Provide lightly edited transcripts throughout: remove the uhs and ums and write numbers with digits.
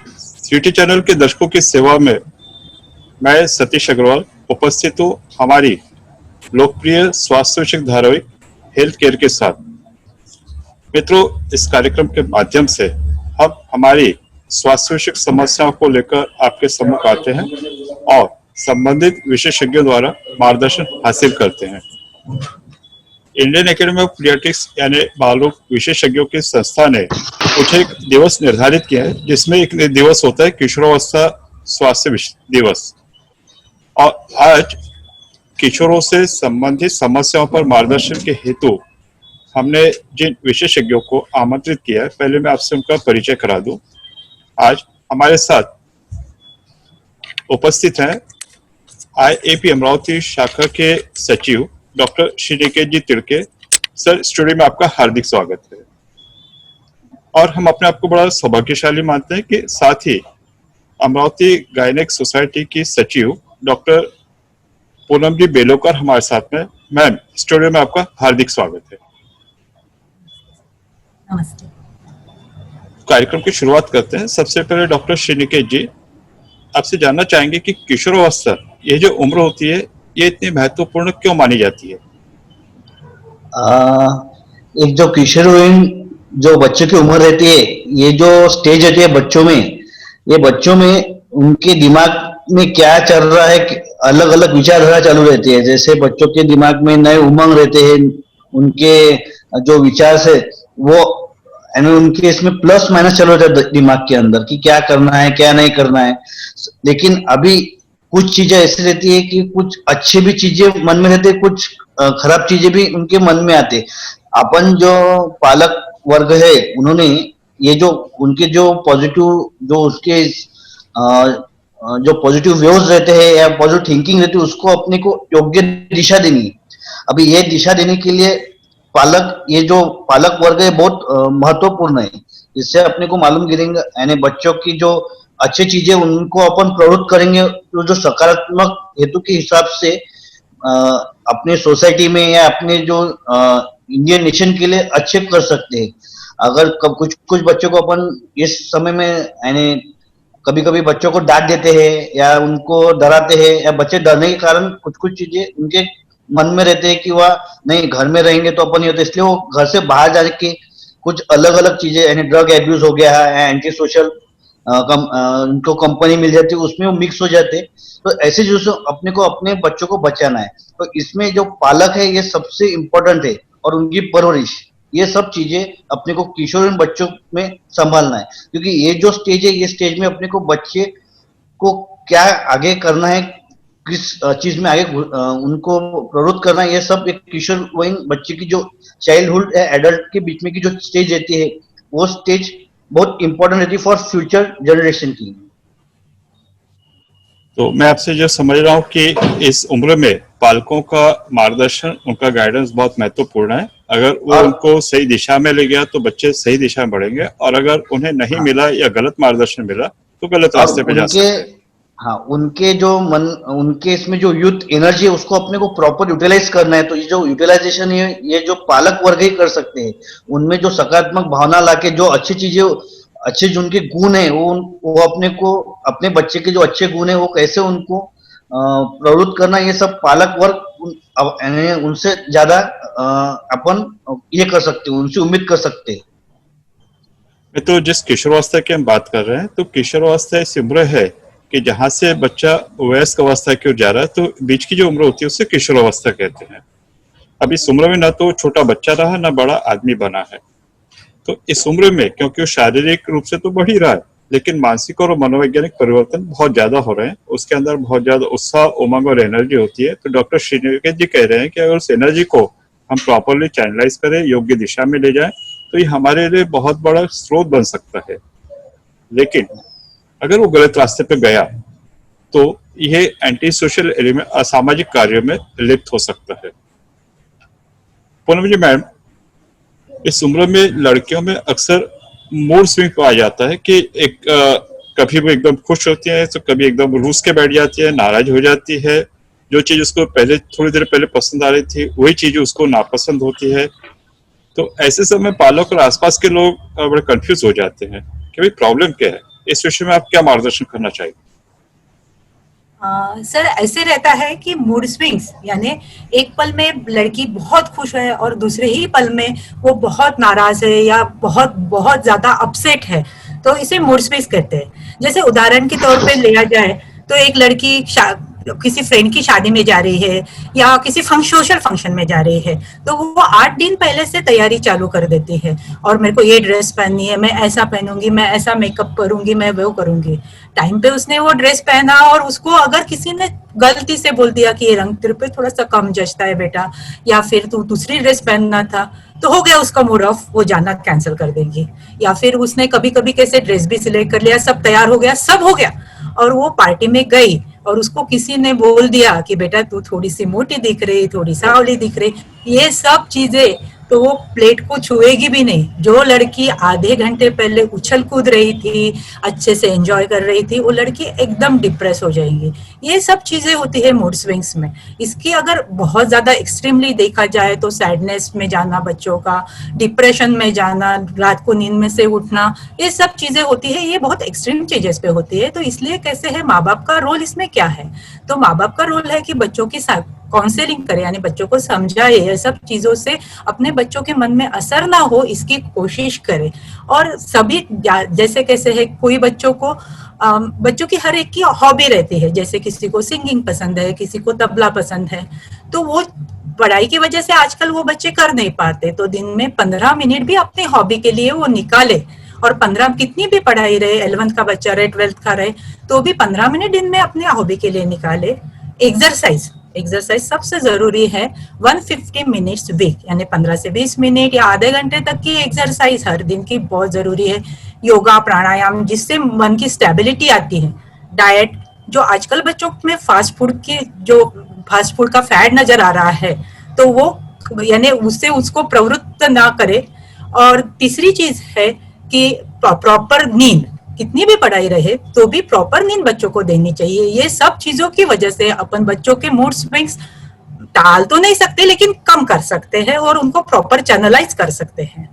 City channel के दर्शकों की सेवा में मैं सतीश अग्रवाल उपस्थित हूँ हमारी लोकप्रिय स्वास्थ्य विषयक धारावाहिक हेल्थ केयर के साथ। मित्रों, इस कार्यक्रम के माध्यम से हम हमारी स्वास्थ्य विषयक समस्याओं को लेकर आपके सम्मुख आते हैं और संबंधित विशेषज्ञों द्वारा मार्गदर्शन हासिल करते हैं। इंडियन एकेडमी ऑफ पीडियाट्रिक्स यानी बाल रोग विशेषज्ञों की संस्था ने कुछ एक दिवस निर्धारित किया है, जिसमें एक दिवस होता है किशोरावस्था स्वास्थ्य दिवस। और आज किशोरों से संबंधित समस्याओं पर मार्गदर्शन के हेतु हमने जिन विशेषज्ञों को आमंत्रित किया है, पहले मैं आपसे उनका परिचय करा दूं। आज हमारे साथ उपस्थित हैं IAP अमरावती शाखा के सचिव डॉक्टर श्रीनिकेत जी तिड़के। सर, स्टूडियो में आपका हार्दिक स्वागत है। और हम अपने आप को बड़ा सौभाग्यशाली मानते हैं कि साथ ही अमरावती गायनेक सोसाइटी की सचिव डॉक्टर पूनम जी बेलोकर हमारे साथ में। मैम, स्टूडियो में आपका हार्दिक स्वागत है। नमस्ते। कार्यक्रम की शुरुआत करते हैं। सबसे पहले डॉक्टर श्रीनिकेत जी, आपसे जानना चाहेंगे कि किशोरावस्था, ये जो उम्र होती है, ये इतनी महत्वपूर्ण क्यों मानी जाती है? एक जो किशोरवयीन जो बच्चों की उम्र रहती है, ये जो स्टेज रहती है बच्चों में उनके दिमाग में क्या चल रहा है, अलग अलग विचारधारा चालू रहती है। जैसे बच्चों के दिमाग में नए उमंग रहते हैं, उनके जो विचार से वो उनके इसमें प्लस माइनस चल रहा है दिमाग के अंदर कि क्या करना है क्या नहीं करना है। लेकिन अभी कुछ चीजें ऐसी रहती है कि कुछ अच्छी भी चीजें मन में रहती है, कुछ खराब चीजें भी उनके मन में आते। अपन जो पालक वर्ग है, उन्होंने ये जो उनके जो पॉजिटिव जो उसके जो पॉजिटिव व्यूज रहते हैं या पॉजिटिव थिंकिंग रहती है, उसको अपने को योग्य दिशा देनी है। अभी ये दिशा देने के लिए ये जो पालक वर्ग है बहुत महत्वपूर्ण है। इससे अपने को मालूम गिरेंगे यानी बच्चों की जो अच्छी चीजें उनको अपन प्रवृत्त करेंगे, तो जो सकारात्मक हेतु के हिसाब से अपने सोसाइटी में या अपने जो इंडियन नेशन के लिए अच्छे कर सकते हैं। अगर कुछ बच्चों को अपन इस समय में यानी कभी कभी बच्चों को डांट देते हैं या उनको डराते हैं, या बच्चे डरने के कारण कुछ चीजें उनके मन में रहते हैं कि वह नहीं घर में रहेंगे तो अपन नहीं होते, इसलिए वो घर से बाहर जाके कुछ अलग अलग चीजें यानी ड्रग एब्यूज हो गया है, एंटी सोशल उनको कंपनी मिल जाती है, उसमें वो मिक्स हो जाते। तो ऐसे जो अपने को अपने बच्चों को बचाना है, तो इसमें जो पालक है ये सबसे इम्पोर्टेंट है, और उनकी परवरिश, ये सब चीजें अपने को किशोरवयीन बच्चों में संभालना है। क्योंकि ये जो स्टेज है, ये स्टेज में अपने को बच्चे को क्या आगे करना है, किस चीज में आगे उनको प्रवृत्त करना है, ये सब एक किशोरवयीन बच्चे की जो चाइल्डहुड या एडल्ट के बीच में की जो स्टेज रहती है, वो स्टेज बहुत इंपॉर्टेंट रहती है फॉर फ्यूचर जनरेशन की। तो मैं आपसे जो समझ रहा हूँ कि इस उम्र में पालकों का मार्गदर्शन, उनका गाइडेंस बहुत महत्वपूर्ण है। अगर वो उनको सही दिशा में ले गया तो बच्चे सही दिशा में बढ़ेंगे, और अगर उन्हें नहीं मिला या गलत मार्गदर्शन मिला तो गलत रास्ते पे जा सकते हैं। हाँ, उनके इसमें जो यूथ एनर्जी है उसको अपने को प्रॉपर यूटिलाइज करना है। तो ये जो यूटिलाइजेशन है, ये जो पालक वर्ग ही कर सकते हैं। उनमें जो सकारात्मक भावना लाके जो अच्छी चीजें, अच्छे जो उनके गुण है, वो अपने को अपने बच्चे के जो अच्छे गुण है वो कैसे उनको प्रवृत्त करना, ये सब पालक वर्ग उनसे ज्यादा अपन ये कर सकते हैं, उनसे उम्मीद कर सकते हैं। तो जिस किशोरावस्था की हम बात कर रहे हैं, तो किशोरावस्था ऐसी उम्र है कि जहां से बच्चा वयस्क अवस्था की ओर जा रहा है, तो बीच की जो उम्र होती है उसे किशोरावस्था कहते हैं। अब इस उम्र में ना तो छोटा बच्चा रहा, ना बड़ा आदमी बना है। तो इस उम्र में क्योंकि वो शारीरिक रूप से तो बढ़ ही रहा है, लेकिन मानसिक और मनोवैज्ञानिक परिवर्तन बहुत ज्यादा हो रहे हैं। उसके अंदर बहुत ज्यादा उत्साह, उमंग और एनर्जी होती है। तो डॉक्टर श्रीनिकेत जी कह रहे हैं कि अगर उस एनर्जी को हम प्रॉपरली चैनलाइज करें, योग्य दिशा में ले जाएं, तो ये हमारे लिए बहुत बड़ा स्रोत बन सकता है। लेकिन अगर वो गलत रास्ते पे गया तो यह एंटी सोशल एलिमेंट, असामाजिक कार्यों में लिप्त हो सकता है। पूनम जी मैम, इस उम्र में लड़कियों में अक्सर मूड स्विंग पाया जाता है कि कभी वो एकदम खुश होती है तो कभी एकदम रूस के बैठ जाती है, नाराज हो जाती है। जो चीज उसको पहले थोड़ी देर पहले पसंद आ रही थी, वही चीज उसको नापसंद होती है। तो ऐसे समय पालक और आसपास के लोग बड़े कंफ्यूज हो जाते हैं कि भाई प्रॉब्लम क्या है। इस विषय में आप क्या मार्गदर्शन करना चाहेंगे? सर ऐसे रहता है कि मूड स्विंग्स यानी एक पल में लड़की बहुत खुश है और दूसरे ही पल में वो बहुत नाराज है या बहुत बहुत ज्यादा अपसेट है, तो इसे मूड स्विंग्स कहते हैं। जैसे उदाहरण के तौर पे लिया जाए तो एक लड़की किसी फ्रेंड की शादी में जा रही है या किसी सोशल फंक्शन में जा रही है, तो वो 8 दिन पहले से तैयारी चालू कर देती है और मेरे को ये ड्रेस पहननी है, मैं ऐसा पहनूंगी, मैं ऐसा मेकअप करूंगी, मैं वो करूंगी। टाइम पे उसने वो ड्रेस पहना और उसको अगर किसी ने गलती से बोल दिया कि ये रंग तेरे पे थोड़ा सा कम जचता है बेटा, या फिर तू दूसरी ड्रेस पहनना था, तो हो गया उसका मूड ऑफ, वो जाना कैंसिल कर देंगी। या फिर उसने कभी कभी कैसे ड्रेस भी सिलेक्ट कर लिया, सब तैयार हो गया, सब हो गया, और वो पार्टी में गई और उसको किसी ने बोल दिया कि बेटा तू थोड़ी सी मोटी दिख रही, थोड़ी सांवली दिख रही, ये सब चीजें, तो वो प्लेट को छुएगी भी नहीं। जो लड़की आधे घंटे पहले उछल कूद रही थी, अच्छे से एंजॉय कर रही थी, वो लड़की एकदम डिप्रेस हो जाएंगी। ये सब चीजें होती है मूड स्विंग्स में। इसकी अगर बहुत ज्यादा एक्सट्रीमली देखा जाए तो सैडनेस में जाना बच्चों का, डिप्रेशन में जाना, रात को नींद में से उठना, ये सब चीजें होती है, ये बहुत एक्सट्रीम चीजेस पे होती है। तो इसलिए कैसे है, माँ बाप का रोल इसमें क्या है? तो माँ बाप का रोल है कि बच्चों की काउंसलिंग करे, यानी बच्चों को समझाए, ये सब चीजों से अपने बच्चों के मन में असर ना हो इसकी कोशिश करे। और सभी जैसे कैसे है, कोई बच्चों को बच्चों की हर एक की हॉबी रहती है, जैसे किसी को सिंगिंग पसंद है, किसी को तबला पसंद है, तो वो पढ़ाई की वजह से आजकल वो बच्चे कर नहीं पाते, तो दिन में 15 मिनट भी अपनी हॉबी के लिए वो निकाले। और 15 कितनी भी पढ़ाई रहे, 11th का बच्चा रहे, 12th का रहे, तो भी 15 मिनट दिन में अपने हॉबी के लिए निकाले। एक्सरसाइज एक्सरसाइज सबसे जरूरी है। 150 मिनट्स वीक, यानी 15 से 20 मिनट या आधे घंटे तक की एक्सरसाइज हर दिन की बहुत जरूरी है। योगा प्राणायाम, जिससे मन की स्टेबिलिटी आती है। डाइट, जो आजकल बच्चों में फास्ट फूड का फैड नजर आ रहा है, तो वो यानी उससे उसको प्रवृत्त ना करे। और तीसरी चीज है कि प्रॉपर नींद, कितनी भी पढ़ाई रहे तो भी प्रॉपर नींद बच्चों को देनी चाहिए। ये सब चीजों की वजह से अपन बच्चों के मूड स्विंग्स टाल तो नहीं सकते, लेकिन कम कर सकते हैं और उनको प्रॉपर चैनलाइज कर सकते हैं।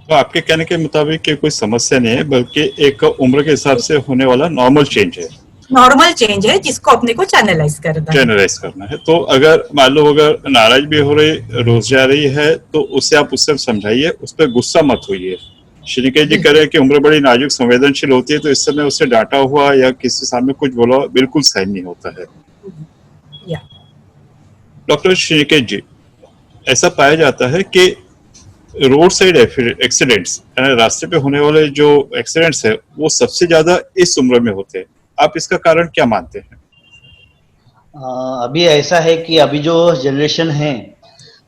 तो आपके कहने के मुताबिक ये कोई समस्या नहीं है, बल्कि एक उम्र के हिसाब से होने वाला नॉर्मल चेंज है। नॉर्मल चेंज है जिसको अपने को चैनलाइज करना है। तो अगर मान लो अगर नाराज भी हो रही, रोज जा रही है, तो उसे आप उससे समझाइए, उस पर गुस्सा मत होइए। श्रीनिकेत जी कह रहे हैं कि उम्र बड़ी नाजुक संवेदनशील होती है, तो इस समय उसे डांटा हुआ या किसी सामने कुछ बोला बिल्कुल सही नहीं होता है। डॉक्टर श्रीनिकेत जी, ऐसा पाया जाता है कि रोड साइड एक्सीडेंट्स, रास्ते पे होने वाले जो एक्सीडेंट्स है, वो सबसे ज्यादा इस उम्र में होते हैं। आप इसका कारण क्या मानते हैं? अभी ऐसा है कि अभी जो जनरेशन है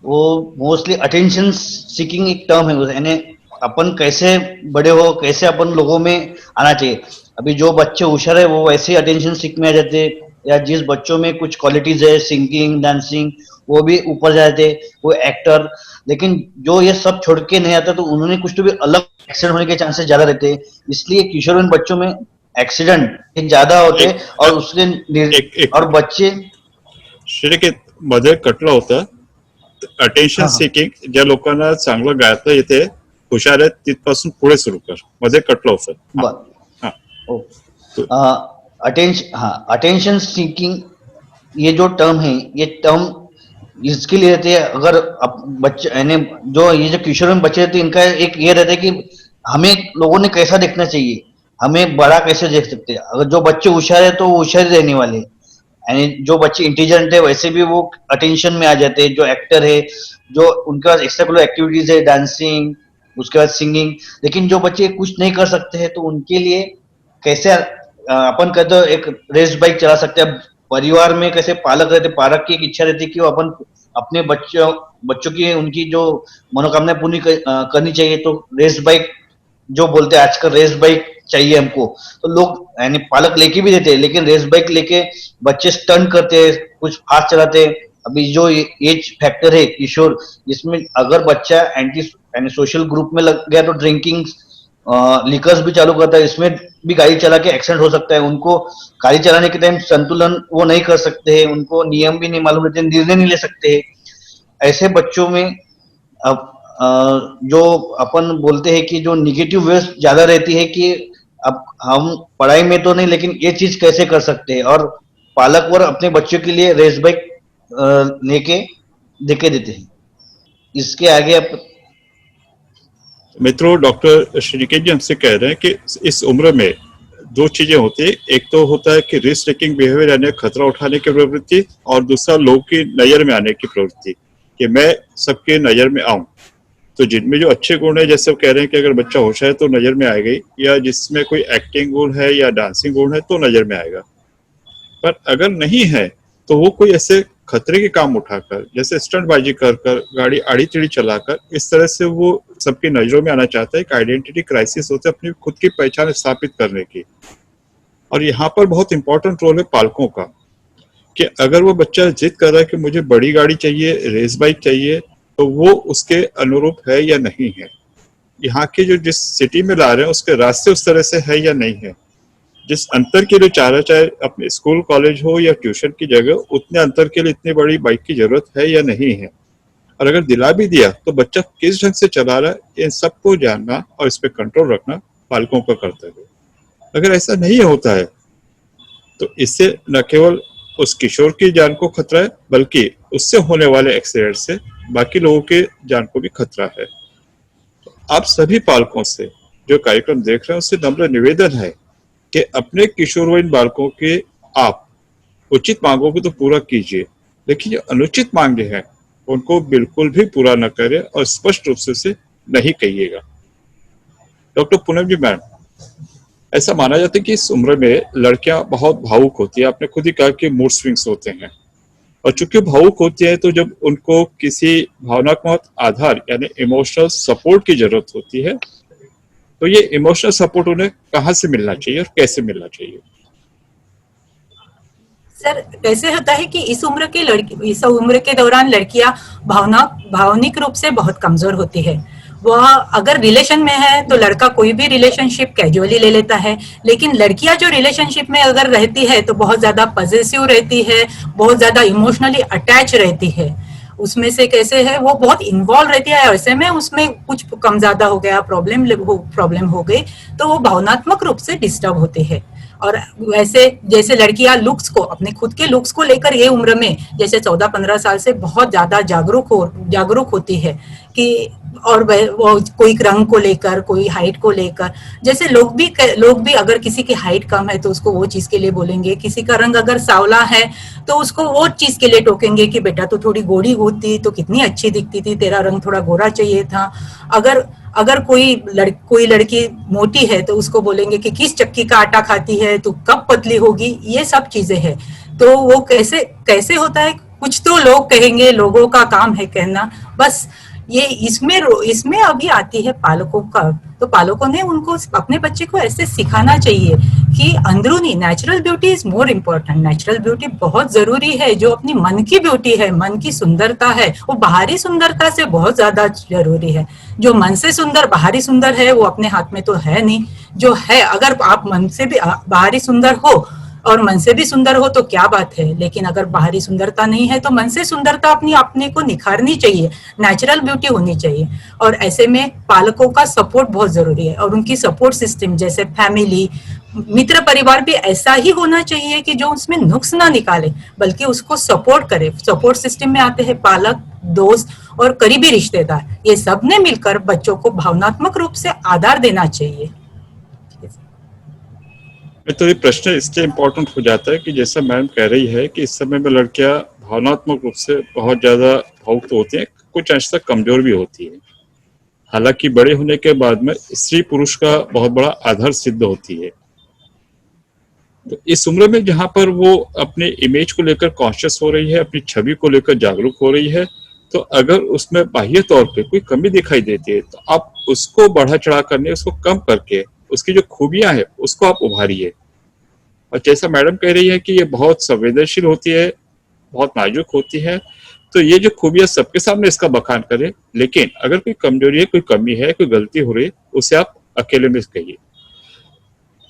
वो मोस्टली अटेंशन सीकिंग एक टर्म है, यानी अपन कैसे बड़े हो, कैसे अपन लोगों में आना चाहिए। अभी जो बच्चे होशियार है वो वैसे अटेंशन सीक में आ जाते, या जिस बच्चों में कुछ क्वालिटीज है, सिंगिंग, डांसिंग, वो भी ऊपर जाते, वो एक्टर। लेकिन जो ये सब छोड़ के नहीं आता तो उन्होंने कुछ तो भी अलग एक्सीडेंट होने के चांसेस ज्यादा रहते हैं। इसलिए किशोरवयीन बच्चों में एक्सीडेंट ज्यादा होते और उसके और बच्चे श्रीनिकेत मध्ये कटला होता, अटेन्शन सिकिंग ज्या लोकांना चांगलं गायता येते, हुशार आहेत, तिथपासून पुढे सुरू कर, मध्ये कटलं होतं। अटेंशन सीकिंग ये जो टर्म है, ये टर्म इसके लिए रहते हैं। अगर बच्चे यानी जो ये जो किशोर में बच्चे रहते हैं, इनका एक ये रहता है कि हमें लोगों ने कैसा देखना चाहिए, हमें बड़ा कैसे देख सकते हैं। अगर जो बच्चे होशियार है तो वो होशियार रहने वाले, यानी जो बच्चे इंटेलिजेंट है वैसे भी वो अटेंशन में आ जाते हैं। जो एक्टर है, जो उनके पास एक्स्ट्रा करिकुलर एक्टिविटीज है, डांसिंग, उसके बाद सिंगिंग, लेकिन जो बच्चे कुछ नहीं कर सकते हैं तो उनके लिए कैसे अपन कहते हो एक रेस बाइक चला सकते हैं। परिवार में कैसे पालक रहते, पालक की एक इच्छा रहती है कि वो अपन अपने बच्चों की उनकी जो मनोकामना पूरी करनी चाहिए, तो रेस बाइक जो बोलते हैं आजकल, रेस बाइक चाहिए हमको, तो लोग यानी पालक लेके भी देते हैं, लेकिन रेस बाइक लेके बच्चे स्टंट करते हैं, कुछ फास्ट चलाते हैं। अभी जो एज फैक्टर है किशोर, जिसमें अगर बच्चा यानी सोशल ग्रुप में लग गया तो ड्रिंकिंग, लिकर्स भी चालू करता है, इसमें भी गाड़ी चला के एक्सीडेंट हो सकता है। उनको गाड़ी चलाने के टाइम संतुलन वो नहीं कर सकते हैं, उनको नियम भी नहीं मालूम रहते, निर्णय नहीं ले सकते हैं। ऐसे बच्चों में अब जो अपन बोलते हैं कि जो निगेटिव वेव ज्यादा रहती है कि अब हम पढ़ाई में तो नहीं, लेकिन ये चीज कैसे कर सकते हैं, और पालक वर्ग अपने बच्चों के लिए रेस बाइक लेके देके देते हैं। इसके आगे आप मित्रों, डॉक्टर श्रीनिकेत जी हमसे कह रहे हैं कि इस उम्र में दो चीजें होती है। एक तो होता है कि रिस्क टेकिंग बिहेवियर यानी खतरा उठाने की प्रवृत्ति, और दूसरा लोग की नजर में आने की प्रवृत्ति कि मैं सबके नजर में आऊं। तो जिनमें जो अच्छे गुण है, जैसे वो कह रहे हैं कि अगर बच्चा होशियार है तो नजर में आएगा ही, या जिसमें कोई एक्टिंग गुण है या डांसिंग गुण है तो नजर में आएगा। पर अगर नहीं है तो वो कोई ऐसे खतरे के काम उठाकर, जैसे स्टंटबाजी कर कर, गाड़ी आड़ी टेढ़ी चलाकर, इस तरह से वो सबकी नजरों में आना चाहता है। एक आइडेंटिटी क्राइसिस होता है अपनी खुद की पहचान स्थापित करने की। और यहाँ पर बहुत इंपॉर्टेंट रोल है पालकों का, कि अगर वो बच्चा जिद कर रहा है कि मुझे बड़ी गाड़ी चाहिए, रेस बाइक चाहिए, तो वो उसके अनुरूप है या नहीं है। यहाँ के जो जिस सिटी में ला रहे हैं उसके रास्ते उस तरह से है या नहीं है। जिस अंतर के लिए चाह रहा, चाहे अपने स्कूल कॉलेज हो या ट्यूशन की जगह, उतने अंतर के लिए इतनी बड़ी बाइक की जरूरत है या नहीं है। और अगर दिला भी दिया तो बच्चा किस ढंग से चला रहा है, इन सबको जानना और इस पे कंट्रोल रखना पालकों का कर्तव्य है। अगर ऐसा नहीं होता है तो इससे न केवल उस किशोर की जान को खतरा है, बल्कि उससे होने वाले एक्सीडेंट से बाकी लोगों के जान को भी खतरा है। तो आप सभी पालकों से जो कार्यक्रम देख रहे हैं उससे नम्र निवेदन है कि अपने किशोरवयीन बालकों के आप उचित मांगों को तो पूरा कीजिए, लेकिन जो अनुचित मांगे हैं उनको बिल्कुल भी पूरा न करें और स्पष्ट रूप से उसे नहीं कहिएगा। डॉक्टर पूनम जी मैम, ऐसा माना जाता है कि इस उम्र में लड़कियां बहुत भावुक होती है। आपने खुद ही कहा कि मूड स्विंग्स होते हैं, और चूंकि भावुक होती है तो जब उनको किसी भावनात्मक आधार यानी इमोशनल सपोर्ट की जरूरत होती है, तो ये इमोशनल सपोर्ट उन्हें कहाँ से मिलना चाहिए और कैसे मिलना चाहिए? सर, कैसे होता है कि इस उम्र के दौरान लड़कियां भावनिक रूप से बहुत कमजोर होती है। वह अगर रिलेशन में है तो लड़का कोई भी रिलेशनशिप कैजुअली ले लेता है, लेकिन लड़कियां जो रिलेशनशिप में अगर रहती है तो बहुत ज्यादा पॉजेसिव रहती है, बहुत ज्यादा इमोशनली अटैच रहती है। उसमें से कैसे है, वो बहुत इन्वॉल्व रहती है। ऐसे में उसमें कुछ कम ज्यादा हो गया, प्रॉब्लम हो गई, तो वो भावनात्मक रूप से डिस्टर्ब होती है। और वैसे जैसे लड़कियां लुक्स को, अपने खुद के लुक्स को लेकर ये उम्र में जैसे 14-15 साल से बहुत ज्यादा जागरूक होती है कि, और वो कोई रंग को लेकर, कोई हाइट को लेकर, जैसे लोग भी अगर किसी की हाइट कम है तो उसको वो चीज के लिए बोलेंगे, किसी का रंग अगर सांवला है तो उसको वो चीज के लिए टोकेंगे कि बेटा तो थोड़ी गोरी होती तो कितनी अच्छी दिखती थी, तेरा रंग थोड़ा गोरा चाहिए था। अगर कोई लड़की मोटी है तो उसको बोलेंगे कि किस चक्की का आटा खाती है, तू कब पतली होगी। ये सब चीजें हैं। तो वो कैसे होता है, कुछ तो लोग कहेंगे, लोगों का काम है कहना, बस ये इसमें अभी आती है पालकों का। तो पालकों ने उनको अपने बच्चे को ऐसे सिखाना चाहिए कि अंदरूनी natural beauty is more important. Natural beauty बहुत जरूरी है। जो अपनी मन की ब्यूटी है, मन की सुंदरता है, वो बाहरी सुंदरता से बहुत ज्यादा जरूरी है। जो मन से सुंदर बाहरी सुंदर है वो अपने हाथ में तो है नहीं। जो है, अगर आप मन से भी बाहरी सुंदर हो और मन से भी सुंदर हो तो क्या बात है, लेकिन अगर बाहरी सुंदरता नहीं है तो मन से सुंदरता अपने को निखारनी चाहिए, नेचुरल ब्यूटी होनी चाहिए। और ऐसे में पालकों का सपोर्ट बहुत जरूरी है, और उनकी सपोर्ट सिस्टम जैसे फैमिली, मित्र परिवार भी ऐसा ही होना चाहिए कि जो उसमें नुक्स ना निकाले, बल्कि उसको सपोर्ट करे। सपोर्ट सिस्टम में आते हैं पालक, दोस्त और करीबी रिश्तेदार। ये सब ने मिलकर बच्चों को भावनात्मक रूप से आधार देना चाहिए। तो ये प्रश्न इसलिए इम्पोर्टेंट हो जाता है कि जैसा मैम कह रही है कि इस समय में लड़कियां भावनात्मक रूप से बहुत ज्यादा भावुक तो होती हैं, कुछ अंश तक कमजोर भी होती है। हालांकि बड़े होने के बाद में स्त्री पुरुष का बहुत बड़ा आधार सिद्ध होती है। तो इस उम्र में जहां पर वो अपने इमेज को लेकर कॉन्शियस हो रही है, अपनी छवि को लेकर जागरूक हो रही है, तो अगर उसमें बाह्य तौर पे कोई कमी दिखाई देती है तो आप उसको बढ़ा चढ़ा करने, उसको कम करके उसकी जो खूबियां है उसको आप उभारिए। और जैसा मैडम कह रही है कि ये बहुत संवेदनशील होती है, बहुत नाजुक होती है, तो ये जो खूबियां सबके सामने इसका बखान करे, लेकिन अगर कोई कमजोरी है, कोई कमी है, कोई गलती हो रही है, उसे आप अकेले में कहिए।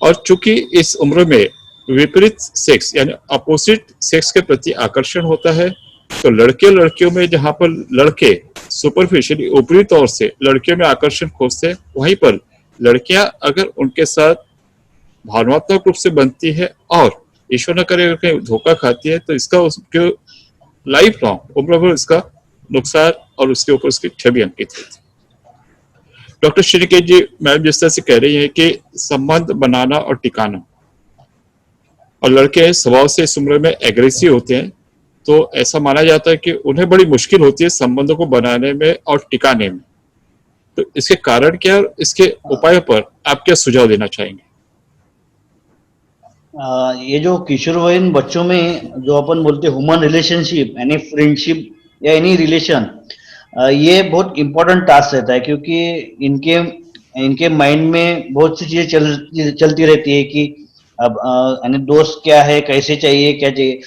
और चूंकि इस उम्र में विपरीत सेक्स यानी अपोजिट सेक्स के प्रति आकर्षण होता है, तो लड़के लड़कियों में जहां पर लड़के सुपरफिशियली ऊपरी तौर से लड़कियों में आकर्षण खोजते हैं, वहीं पर लड़कियां अगर उनके साथ भावनात्मक रूप से बनती है और ईश्वर न करे अगर कहीं धोखा खाती है तो इसका उसके लाइफ लॉन्ग उम्र भर इसका नुकसान और उसके ऊपर उसकी छवि अंकित है। डॉक्टर श्रीनिकेत जी, मैम जिस तरह से कह रही है कि संबंध बनाना और टिकाना, और लड़के स्वभाव से इस उम्र में एग्रेसिव होते हैं, तो ऐसा माना जाता है कि उन्हें बड़ी मुश्किल होती है संबंधों को बनाने में और टिकाने में। तो इसके कारण क्या और इसके उपायों पर आप क्या सुझाव देना चाहेंगे? ये जो किशोरवयीन बच्चों में जो अपन बोलते हैं ह्यूमन रिलेशनशिप यानी फ्रेंडशिप या एनी रिलेशन, ये बहुत इंपॉर्टेंट टास्क रहता है, क्योंकि इनके इनके माइंड में बहुत सी चीजें चलती रहती है कि अब यानी दोस्त क्या है, कैसे चाहिए, क्या चाहिए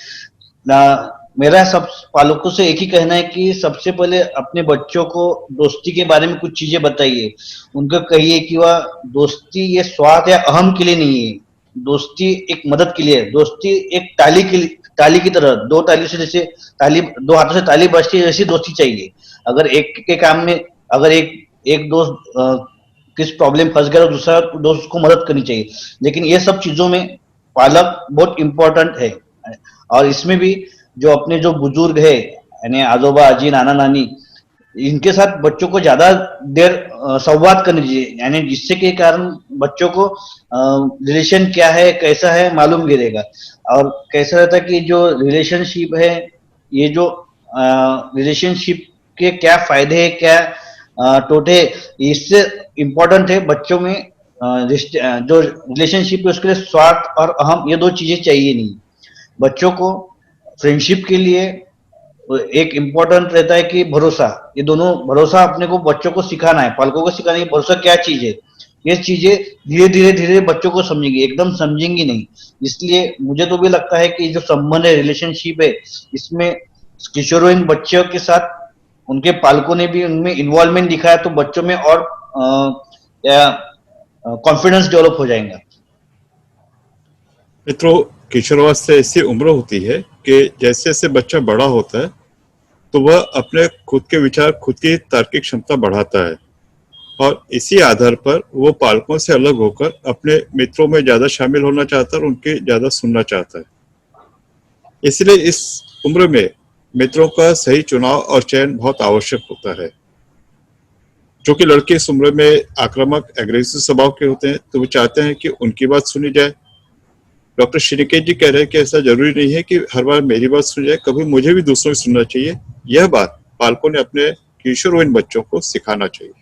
ना। मेरा सब पालकों से एक ही कहना है कि सबसे पहले अपने बच्चों को दोस्ती के बारे में कुछ चीजें बताइए। उनको कहिए कि वह दोस्ती ये स्वार्थ या अहम के लिए नहीं है, दोस्ती एक मदद के लिए है। दोस्ती एक ताली की तरह, दो ताली से जैसे ताली, दो हाथों से ताली बजती है वैसी दोस्ती चाहिए। अगर एक के काम में अगर एक दोस्त किस प्रॉब्लम फंस गया तो दूसरा दोस्त उसको मदद करनी चाहिए। लेकिन ये सब चीजों में पालक बहुत इंपॉर्टेंट है। और इसमें भी जो अपने जो बुजुर्ग है यानी आजोबा, अजी, नाना, नानी, इनके साथ बच्चों को ज्यादा देर संवाद करनी चाहिए, यानी जिससे के कारण बच्चों को रिलेशन क्या है, कैसा है, मालूम गिरेगा। और कैसा रहता है कि जो रिलेशनशिप है, ये जो रिलेशनशिप के क्या फायदे है, क्या टोटे, इससे इम्पोर्टेंट है बच्चों में जो रिलेशनशिप है उसके लिए स्वार्थ और अहम ये दो चीजें चाहिए नहीं। बच्चों को फ्रेंडशिप के लिए एक इम्पोर्टेंट रहता है कि भरोसा, ये दोनों भरोसा अपने को बच्चों को सिखाना है, पालकों को सिखाना है कि भरोसा क्या चीज है। ये चीजें धीरे धीरे बच्चों को समझेंगे, एकदम समझेंगी नहीं। इसलिए मुझे तो भी लगता है कि जो संबंध है, रिलेशनशिप है, इसमें किशोरवयीन बच्चों के साथ उनके पालकों ने भी उनमें इन्वॉल्वमेंट दिखाया तो बच्चों में और कॉन्फिडेंस डेवलप हो जाएगा। मित्रों, किशोरावस्था ऐसी उम्र होती है कि जैसे जैसे बच्चा बड़ा होता है तो वह अपने खुद के विचार, खुद की तार्किक क्षमता बढ़ाता है और इसी आधार पर वो पालकों से अलग होकर अपने मित्रों में ज्यादा शामिल होना चाहता है और उनके ज्यादा सुनना चाहता है। इसलिए इस उम्र में मित्रों का सही चुनाव और चयन बहुत आवश्यक होता है। जो कि लड़के इस उम्र में आक्रामक, एग्रेसिव स्वभाव के होते हैं, तो वो चाहते हैं कि उनकी बात सुनी जाए। डॉक्टर श्रीनिकेत जी कह रहे हैं कि ऐसा जरूरी नहीं है कि हर बार मेरी बात सुनी जाए, कभी मुझे भी दूसरों की सुनना चाहिए। यह बात पालकों ने अपने किशोरवयीन बच्चों को सिखाना चाहिए।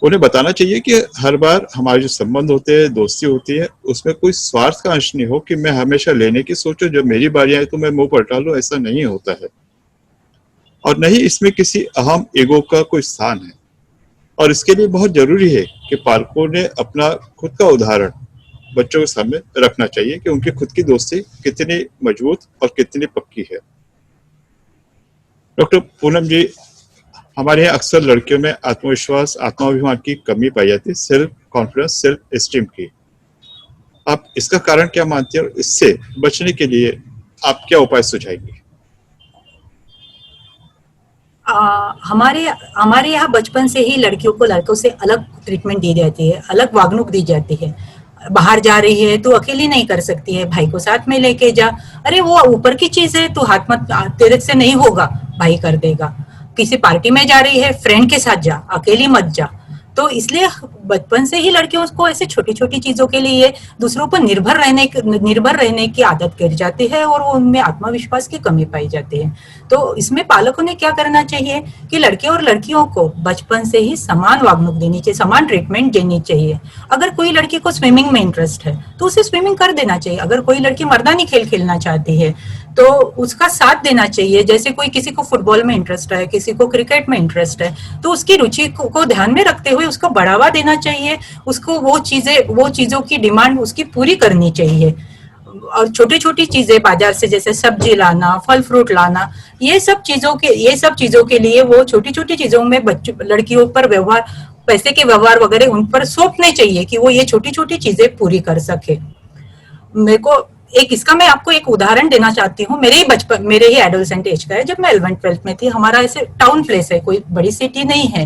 उन्हें बताना चाहिए कि हर बार हमारे जो संबंध होते हैं, दोस्ती होती है, उसमें कोई स्वार्थ का अंश नहीं हो कि मैं हमेशा लेने की सोचूं, जब मेरी बारी आए तो मैं मुंह पलटा लूं। ऐसा नहीं होता है और नहीं इसमें किसी अहम ईगो का कोई स्थान है। और इसके लिए बहुत जरूरी है कि पालकों ने अपना खुद का उदाहरण बच्चों के सामने रखना चाहिए कि उनकी खुद की दोस्ती कितनी मजबूत और कितनी पक्की है। डॉक्टर पूनम जी, हमारे यहाँ अक्सर लड़कियों में आत्मविश्वास, आत्माभिमान की कमी पाई जाती है, सेल्फ कॉन्फिडेंस, सेल्फ एस्टीम की। आप इसका कारण क्या मानते हैं और इससे बचने के लिए आप क्या उपाय सुझाएंगे? हमारे हमारे यहाँ बचपन से ही लड़कियों को लड़कों से अलग ट्रीटमेंट दी जाती है, अलग वागणूक दी जाती है। बाहर जा रही है तो अकेली नहीं कर सकती है, भाई को साथ में लेके जा। अरे वो ऊपर की चीज है, तो हाथ मत, तेरे से नहीं होगा, भाई कर देगा। किसी पार्टी में जा रही है, फ्रेंड के साथ जा, अकेली मत जा। तो इसलिए बचपन से ही लड़कियों को ऐसे छोटी छोटी चीजों के लिए दूसरों पर निर्भर रहने की आदत कर जाती है और उनमें आत्मविश्वास की कमी पाई जाती है। तो इसमें पालकों ने क्या करना चाहिए कि लड़के और लड़कियों को बचपन से ही समान वागणूक देनी चाहिए, समान ट्रीटमेंट देनी चाहिए। अगर कोई लड़की को स्विमिंग में इंटरेस्ट है तो उसे स्विमिंग कर देना चाहिए। अगर कोई लड़की मर्दानी खेल खेलना चाहती है तो उसका साथ देना चाहिए। जैसे कोई किसी को फुटबॉल में इंटरेस्ट है, किसी को क्रिकेट में इंटरेस्ट है, तो उसकी रुचि को ध्यान में रखते हुए उसको बढ़ावा देना चाहिए। उसको वो चीजों की डिमांड उसकी पूरी करनी चाहिए। और छोटी छोटी चीजें बाजार से जैसे सब्जी लाना, फल फ्रूट लाना, ये सब चीजों के लिए वो छोटी छोटी चीजों में लड़कियों पर व्यवहार, पैसे के व्यवहार वगैरह उन पर सौंपने चाहिए कि वो ये छोटी छोटी चीजें पूरी कर सके। मेरे को इसका मैं आपको एक उदाहरण देना चाहती हूँ। मेरे ही एडोलसेंट एज का है। जब मैं 11th-12th में थी, हमारा ऐसे टाउन प्लेस है, कोई बड़ी सिटी नहीं है।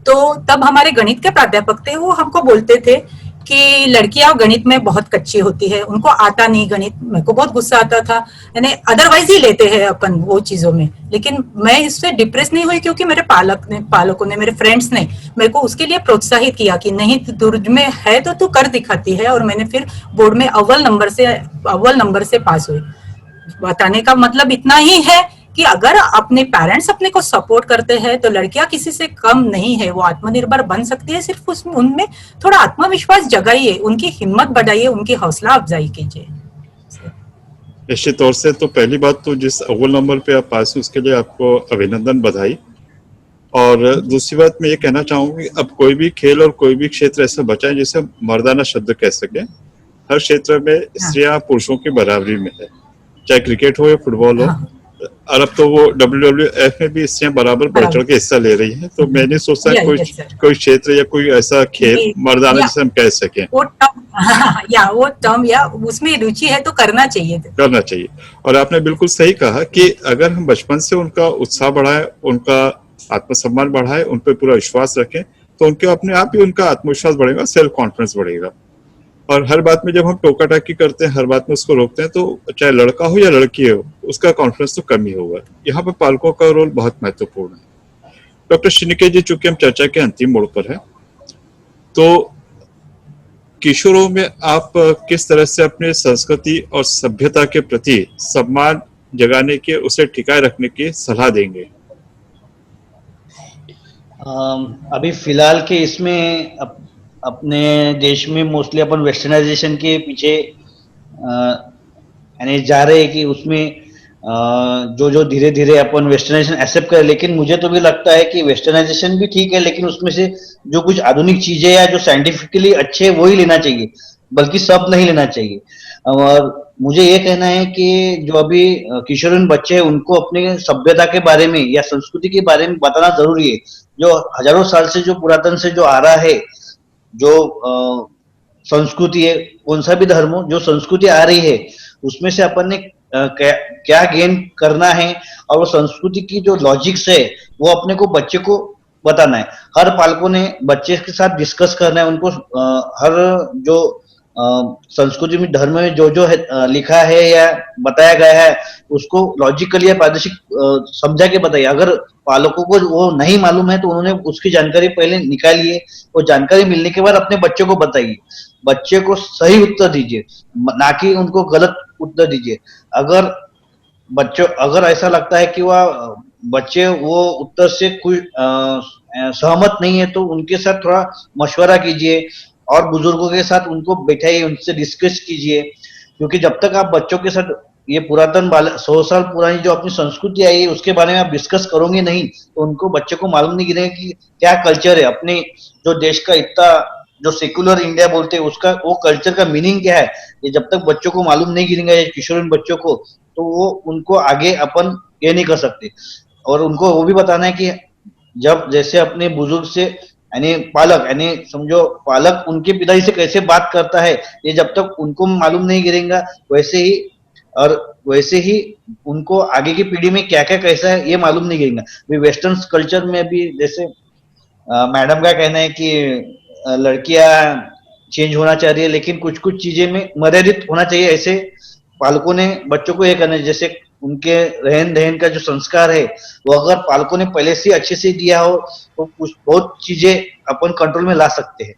तो तब हमारे गणित के प्राध्यापक थे, वो हमको बोलते थे कि लड़कियां गणित में बहुत कच्ची होती है, उनको आता नहीं गणित। मेरे को बहुत गुस्सा आता था, यानी अदरवाइज ही लेते हैं अपन वो चीजों में। लेकिन मैं इससे डिप्रेस नहीं हुई, क्योंकि मेरे पालकों ने, मेरे फ्रेंड्स ने मेरे को उसके लिए प्रोत्साहित किया कि नहीं, तुझ में है तो तू कर दिखाती है। और मैंने फिर बोर्ड में अव्वल नंबर से पास हुई। बताने का मतलब इतना ही है कि अगर अपने पेरेंट्स अपने को सपोर्ट करते हैं तो लड़कियां किसी से कम नहीं है, वो आत्मनिर्भर बन सकती है। सिर्फ उनमें थोड़ा आत्मविश्वास जगाइए, उनकी हिम्मत बढ़ाइए, उनकी हौसला अफजाई कीजिए। निश्चित तौर से तो पहली बात तो जिस अव्वल नंबर पे आप पास हुए उसके लिए आपको अभिनंदन, बधाई। और दूसरी बात मैं ये कहना चाहूंगी, अब कोई भी खेल और कोई भी क्षेत्र ऐसा बचा है जिसे मर्दाना शब्द कह सके। हर क्षेत्र में हाँ, स्त्रियां पुरुषों की बराबरी में है, चाहे क्रिकेट हो या फुटबॉल हो। हाँ, और अब तो वो WWF में भी स्त्रियां बराबर बढ़ चढ़ बराबर। के हिस्सा ले रही हैं। तो मैंने सोचा कोई यस सर। कोई क्षेत्र या कोई ऐसा खेल ये मर्दाना या जिसे हम कह सकें, वो टर्म या वो टर्म या उसमें रुचि है तो करना चाहिए। करना चाहिए। और आपने बिल्कुल सही कहा कि अगर हम बचपन से उनका उत्साह बढ़ाएं, उनका आत्मसम्मान बढ़ाएं, उन पर पूरा विश्वास रखें, तो उनके अपने आप ही उनका आत्मविश्वास बढ़ेगा, सेल्फ कॉन्फिडेंस बढ़ेगा। और हर बात में जब हम टोका टाकी करते हैं, हर बात में उसको रोकते हैं, तो चाहे लड़का हो या लड़की हो, उसका कॉन्फिडेंस तो कम ही होगा। यहाँ पर पालकों का रोल बहुत महत्वपूर्ण है। डॉक्टर शिनिके जी, चूंकि हम चर्चा के अंतिम मोड़ पर हैं, तो किशोरों में आप किस तरह से अपने संस्कृति और सभ्यता के प्रति सम्मान जगाने के, उसे टिकाए रखने की सलाह देंगे? अभी फिलहाल के इसमें अपने देश में मोस्टली अपन वेस्टर्नाइजेशन के पीछे यानी जा रहे हैं कि उसमें जो जो धीरे धीरे अपन वेस्टर्नाइजेशन एक्सेप्ट करें। लेकिन मुझे तो भी लगता है कि वेस्टर्नाइजेशन भी ठीक है, लेकिन उसमें से जो कुछ आधुनिक चीजें या जो साइंटिफिकली अच्छे वो ही लेना चाहिए, बल्कि सब नहीं लेना चाहिए। और मुझे ये कहना है कि जो अभी किशोरवयीन बच्चे हैं उनको अपने सभ्यता के बारे में या संस्कृति के बारे में बताना जरूरी है। जो हजारों साल से, जो पुरातन से जो आ रहा है, जो संस्कृति है, कौन सा भी धर्म हो, जो संस्कृति आ रही है उसमें से अपन ने क्या क्या गेन करना है, और वो संस्कृति की जो लॉजिक्स है वो अपने को बच्चे को बताना है। हर पालकों ने बच्चे के साथ डिस्कस करना है, उनको हर जो संस्कृति में, धर्म में जो जो है, लिखा है या बताया गया है उसको लॉजिकली या प्रादेशिक समझा के बताइए। अगर पालकों को वो नहीं मालूम है तो उन्होंने उसकी जानकारी पहले निकालिए, वो जानकारी मिलने के बाद अपने बच्चे को बताइए। बच्चे को सही उत्तर दीजिए, ना कि उनको गलत उत्तर दीजिए। अगर बच्चों, अगर ऐसा लगता है कि वह बच्चे वो उत्तर से कोई सहमत नहीं है तो उनके साथ थोड़ा मशवरा कीजिए, और बुजुर्गों के साथ उनको बैठाइए, उनसे डिस्कस कीजिए। क्योंकि जब तक आप बच्चों के साथ ये पुरातन 100 साल पुरानी जो अपनी संस्कृति आई है उसके बारे में आप डिस्कस करोगे नहीं, तो उनको, बच्चे को मालूम नहीं गिरेगा कि क्या कल्चर है अपने जो देश का, इतना जो सेकुलर इंडिया बोलते हैं उसका, वो कल्चर का मीनिंग क्या है। ये जब तक बच्चों को मालूम नहीं गिरेगा, ये किशोरवयीन बच्चों को, तो वो उनको आगे अपन ये नहीं कर सकते। और उनको वो भी बताना है कि जब जैसे अपने बुजुर्ग से, यानी पालक, यानी समझो पालक उनके पिताजी से कैसे बात करता है, ये जब तक उनको मालूम नहीं गिरेगा, वैसे ही, और वैसे ही उनको आगे की पीढ़ी में क्या क्या कैसा है ये मालूम नहीं गिरेगा। अभी वेस्टर्न कल्चर में भी जैसे मैडम का कहना है कि लड़कियां चेंज होना चाह रही है, लेकिन कुछ कुछ चीजें में मर्यादित होना चाहिए। ऐसे पालकों ने बच्चों को ये करना है, जैसे उनके रहन सहन का जो संस्कार है वो अगर पालकों ने पहले से अच्छे से दिया हो तो कुछ बहुत चीजें अपन कंट्रोल में ला सकते हैं।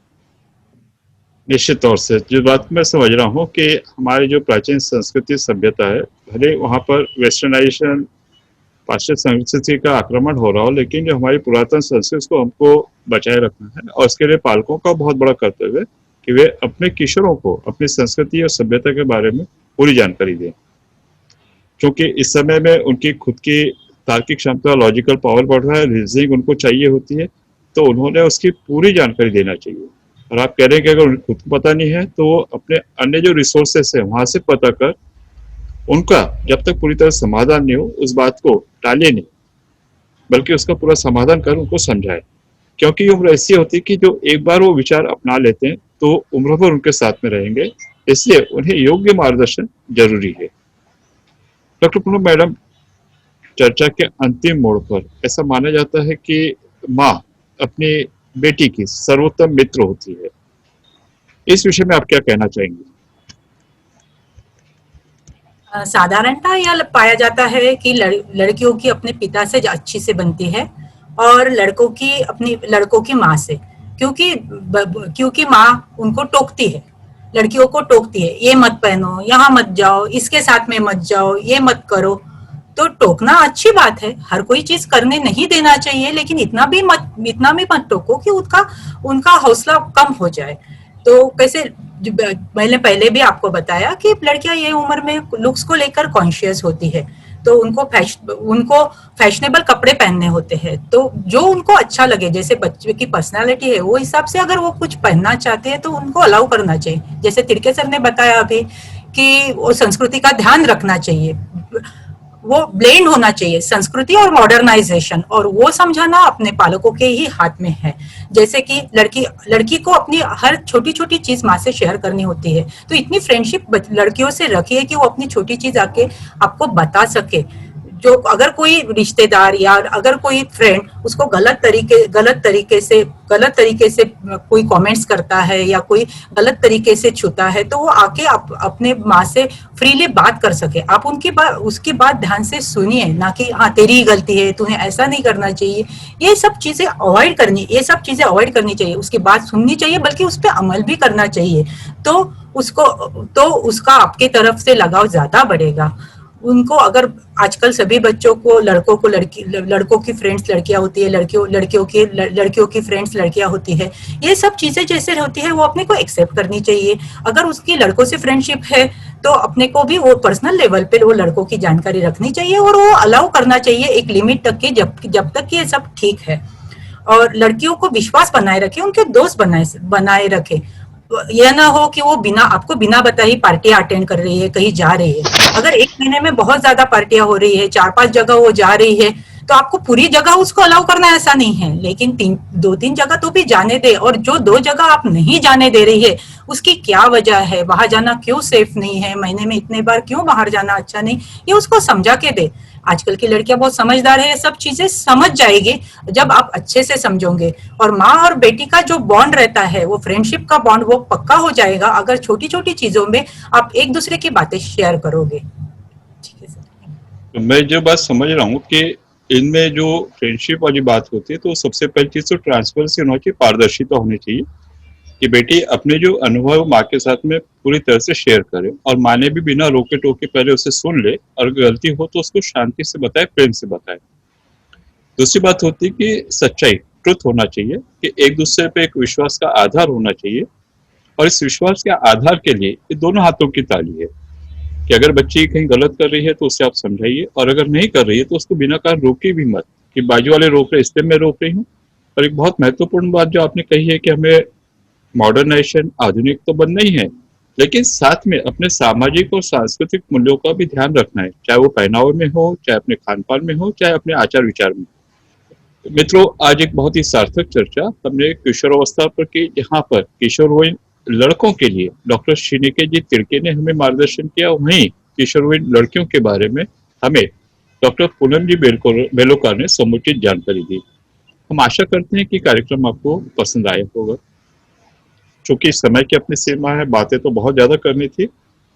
निश्चित तौर से जो बात मैं समझ रहा हूँ कि हमारी जो प्राचीन संस्कृति सभ्यता है, भले वहाँ पर वेस्टर्नाइजेशन, पाश्चात्य संस्कृति का आक्रमण हो रहा हो, लेकिन जो हमारी पुरातन संस्कृति को हमको बचाए रखना है। और इसके लिए पालकों का बहुत बड़ा कर्तव्य है कि वे अपने किशोरों को अपनी संस्कृति और सभ्यता के बारे में पूरी जानकारी दें, क्योंकि इस समय में उनकी खुद की तार्किक क्षमता, लॉजिकल पावर बढ़ रहा है, रीजनिंग उनको चाहिए होती है, तो उन्होंने उसकी पूरी जानकारी देना चाहिए। और आप कह रहे हैं कि अगर उन्हें खुद को पता नहीं है तो वो अपने अन्य जो रिसोर्सेस है वहां से पता कर, उनका जब तक पूरी तरह समाधान नहीं हो उस बात को टाले नहीं, बल्कि उसका पूरा समाधान कर उनको समझाए। क्योंकि उम्र ऐसी होती है कि जो एक बार वो विचार अपना लेते हैं तो उम्र भर उनके साथ में रहेंगे, इसलिए उन्हें योग्य मार्गदर्शन जरूरी है। डॉक्टर पूनम मैडम, चर्चा के अंतिम मोड़ पर ऐसा माना जाता है कि माँ अपनी बेटी की सर्वोत्तम मित्र होती है। इस विषय में आप क्या कहना चाहेंगे? साधारणतः यह पाया जाता है कि लड़कियों की अपने पिता से अच्छी से बनती है और लड़कों की माँ से, क्योंकि माँ उनको टोकती है, लड़कियों को टोकती है, ये मत पहनो, यहाँ मत जाओ, इसके साथ में मत जाओ, ये मत करो। तो टोकना अच्छी बात है, हर कोई चीज करने नहीं देना चाहिए, लेकिन इतना भी मत टोको कि उनका हौसला कम हो जाए। तो कैसे, मैंने पहले भी आपको बताया कि लड़कियां ये उम्र में लुक्स को लेकर कॉन्शियस होती है, तो उनको फैशनेबल कपड़े पहनने होते हैं, तो जो उनको अच्छा लगे, जैसे बच्चे की पर्सनालिटी है वो हिसाब से अगर वो कुछ पहनना चाहते हैं तो उनको अलाउ करना चाहिए। जैसे तिड़के सर ने बताया अभी कि वो संस्कृति का ध्यान रखना चाहिए, वो ब्लेंड होना चाहिए संस्कृति और मॉडर्नाइजेशन, और वो समझाना अपने पालकों के ही हाथ में है। जैसे कि लड़की को अपनी हर छोटी छोटी चीज माँ से शेयर करनी होती है, तो इतनी फ्रेंडशिप लड़कियों से रखिए कि वो अपनी छोटी चीज आके आपको बता सके। जो अगर कोई रिश्तेदार या अगर कोई फ्रेंड उसको गलत तरीके से कोई कमेंट्स करता है या कोई गलत तरीके से छूता है, तो वो आके अपने माँ से फ्रीली बात कर सके। आप उसकी बात ध्यान से सुनिए, ना कि हाँ तेरी ही गलती है, तुम्हें ऐसा नहीं करना चाहिए। ये सब चीजें अवॉइड करनी चाहिए, उसकी बात सुननी चाहिए, बल्कि उस पर अमल भी करना चाहिए। तो उसका आपके तरफ से लगाव ज्यादा बढ़ेगा। उनको अगर आजकल सभी बच्चों को लड़कों की फ्रेंड्स लड़कियां होती है, लड़कियों की फ्रेंड्स लड़कियां होती है, ये सब चीजें जैसे होती है वो अपने को एक्सेप्ट करनी चाहिए। अगर उसकी लड़कों से फ्रेंडशिप है तो अपने को भी वो पर्सनल लेवल पे वो लड़कों की जानकारी रखनी चाहिए और वो अलाउ करना चाहिए एक लिमिट तक के, जब तक ये सब ठीक है। और लड़कियों को विश्वास बनाए रखे, उनके दोस्त बनाए रखे। यह ना हो कि वो आपको बिना बताए ही पार्टियां अटेंड कर रही है, कहीं जा रही है। अगर एक महीने में बहुत ज्यादा पार्टियां हो रही है, 4-5 जगह वो जा रही है, तो आपको पूरी जगह उसको अलाउ करना ऐसा नहीं है, लेकिन 2-3 जगह तो भी जाने दे। और जो 2 जगह आप नहीं जाने दे रही है उसकी क्या वजह है, वहां जाना क्यों सेफ नहीं है, महीने में इतने बार क्यों बाहर जाना अच्छा नहीं, ये उसको समझा के दे। आजकल की लड़कियां बहुत समझदार है, ये सब चीजें समझ जाएगी जब आप अच्छे से समझोगे। और माँ और बेटी का जो बॉन्ड रहता है, वो फ्रेंडशिप का बॉन्ड, वो पक्का हो जाएगा अगर छोटी छोटी चीजों में आप एक दूसरे की बातें शेयर करोगे। ठीक है सर। तो मैं जो बात समझ रहा हूँ कि इनमें जो फ्रेंडशिप वाली बात होती है, तो सबसे पहली चीज तो ट्रांसपेरेंसी होना चाहिए, पारदर्शिता होनी चाहिए कि बेटी अपने जो अनुभव माँ के साथ में पूरी तरह से शेयर करे, और माँ ने भी बिना रोके टोके पहले उसे सुन ले, और गलती हो तो उसको शांति से बताए, प्रेम से बताए। दूसरी बात होती है कि सच्चाई, ट्रुथ होना चाहिए, कि एक दूसरे पे एक विश्वास का आधार होना चाहिए, और इस विश्वास के आधार के लिए ये दोनों हाथों की ताली है कि अगर बच्ची कहीं गलत कर रही है तो उसे आप समझाइए, और अगर नहीं कर रही है तो उसको बिना कारण रोके भी मत कि बाजू वाले रोक रहे इसलिए मैं रोक रही हूँ। और एक बहुत महत्वपूर्ण बात जो आपने कही है कि हमें मॉडर्नाइजेशन, आधुनिक तो बनना ही है, लेकिन साथ में अपने सामाजिक और सांस्कृतिक मूल्यों का भी ध्यान रखना है, चाहे वो पहनावे में हो, चाहे अपने खान पान में हो, चाहे अपने आचार विचार में। मित्रों, आज एक बहुत ही सार्थक चर्चा हमने किशोरावस्था पर की, जहाँ पर किशोरवयीन लड़कों के लिए डॉक्टर श्रीनिकेत जी तिड़के ने हमें मार्गदर्शन किया, वहीं किशोरवयीन लड़कियों के बारे में हमें डॉक्टर पूनम जी बेलोकार ने समुचित जानकारी दी। हम आशा करते हैं कि कार्यक्रम आपको पसंद आया होगा। चूंकि समय की अपनी सीमा है, बातें तो बहुत ज्यादा करनी थी,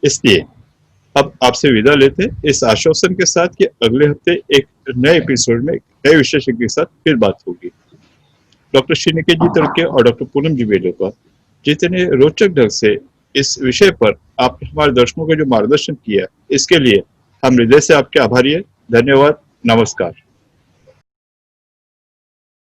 इसलिए अब आपसे विदा लेते इस आश्वासन के साथ कि अगले हफ्ते एक नए एपिसोड में एक नए विशेषज्ञ के साथ फिर बात होगी। डॉक्टर श्रीनिकेत जी तिड़के और डॉक्टर पूनम जी बेलोकार जितने रोचक ढंग से इस विषय पर आपने हमारे दर्शकों को जो मार्गदर्शन किया, इसके लिए हम हृदय से आपके आभारी हैं। धन्यवाद, नमस्कार।